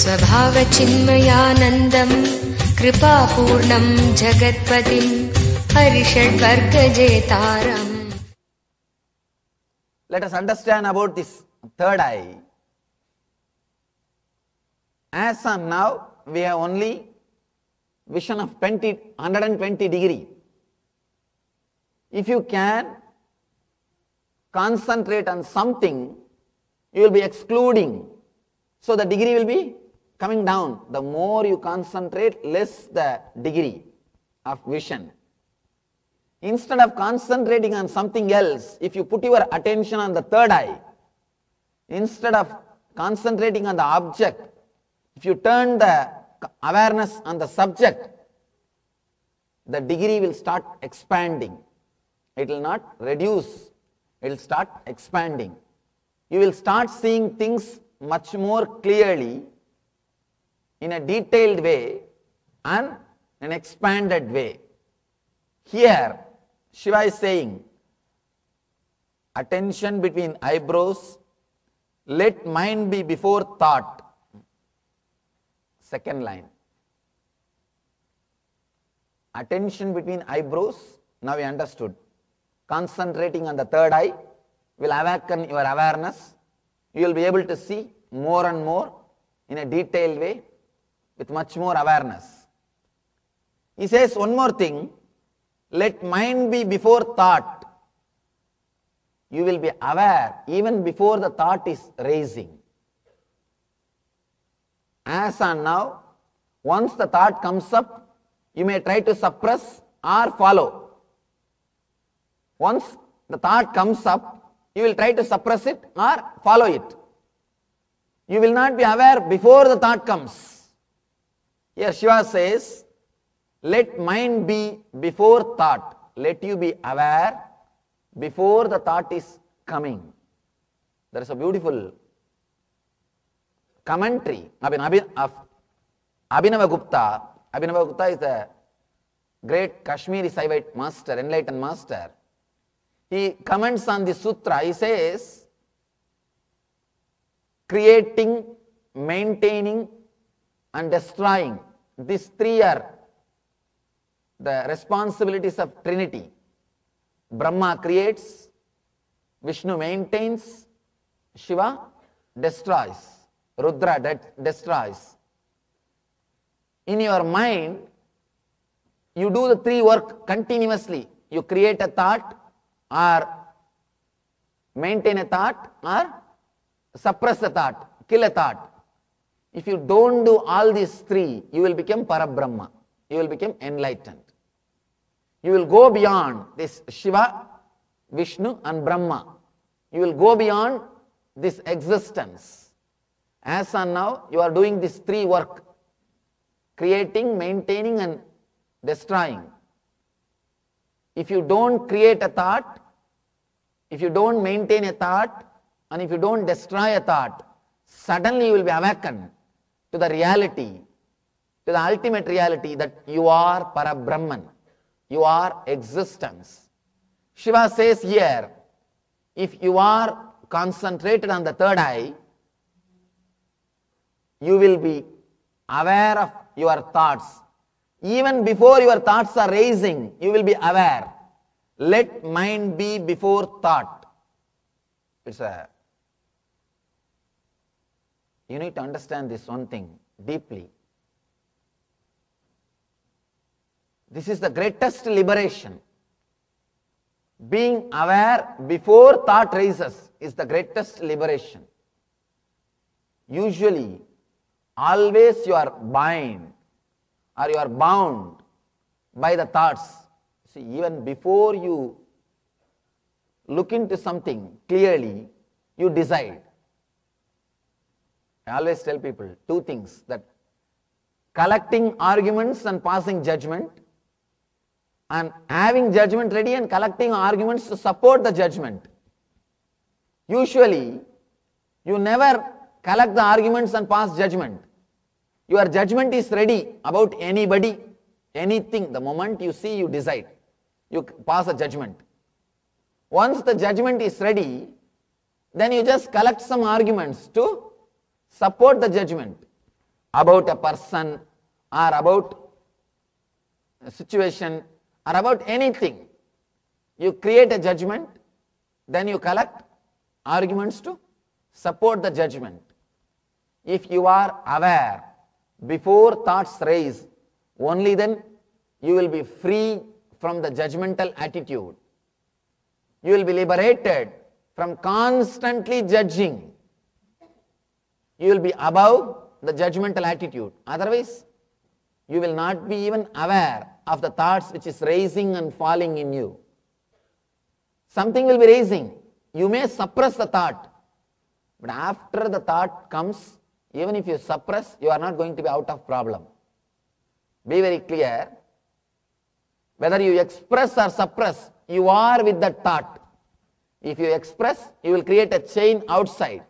स्वभावचिन्मयानन्दम् कृपापूर्णं जगत्पतिं हरिषड्वर्गजेतारम्. Let us understand about this third eye. As on now, we have only vision of 120 degree. If you can concentrate on something, you will be excluding. So the degree will be coming down. The more you concentrate, less the degree of vision. Instead of concentrating on something else, if you put your attention on the third eye, instead of concentrating on the object, if you turn the awareness on the subject, the degree will start expanding. It will not reduce, it will start expanding. You will start seeing things much more clearly, in a detailed way and an expanded way. Here, Shiva is saying, attention between eyebrows, let mind be before thought. Second line. Attention between eyebrows, now we understood. Concentrating on the third eye will awaken your awareness. You will be able to see more and more in a detailed way with much more awareness. He says one more thing, let mind be before thought. You will be aware even before the thought is raising. As on now, once the thought comes up, you may try to suppress or follow. Once the thought comes up, you will try to suppress it or follow it. You will not be aware before the thought comes. Here Shiva says, let mind be before thought. Let you be aware before the thought is coming. There is a beautiful commentary of Abhinava Gupta. Abhinava Gupta is the great Kashmiri Saivite master, enlightened master. He comments on the sutra. He says, creating, maintaining and destroying. These three are the responsibilities of Trinity. Brahma creates, Vishnu maintains, Shiva destroys, Rudra destroys. In your mind, you do the three work continuously. You create a thought, or maintain a thought, or suppress a thought, kill a thought. If you don't do all these three, you will become Parabrahma. You will become enlightened. You will go beyond this Shiva, Vishnu and Brahma. You will go beyond this existence. As on now, you are doing these three work, creating, maintaining and destroying. If you don't create a thought, if you don't maintain a thought, and if you don't destroy a thought, suddenly you will be awakened to the reality, to the ultimate reality that you are Parabrahman, you are existence. Shiva says here, if you are concentrated on the third eye, you will be aware of your thoughts. Even before your thoughts are raising, you will be aware. Let mind be before thought. You need to understand this one thing deeply. This is the greatest liberation. Being aware before thought raises is the greatest liberation. Usually, always you are bound or you are bound by the thoughts. See, even before you look into something clearly, you decide. I always tell people two things, that collecting arguments and passing judgment, and having judgment ready and collecting arguments to support the judgment. Usually, you never collect the arguments and pass judgment. Your judgment is ready about anybody, anything. The moment you see, you decide. You pass a judgment. Once the judgment is ready, then you just collect some arguments to support the judgment. about a person or about a situation or about anything, you create a judgment, then you collect arguments to support the judgment. If you are aware before thoughts rise, only then you will be free from the judgmental attitude. You will be liberated from constantly judging. You will be above the judgmental attitude. Otherwise, you will not be even aware of the thoughts which is rising and falling in you. Something will be rising. You may suppress the thought, but after the thought comes, even if you suppress, you are not going to be out of problem. Be very clear. Whether you express or suppress, you are with that thought. If you express, you will create a chain outside.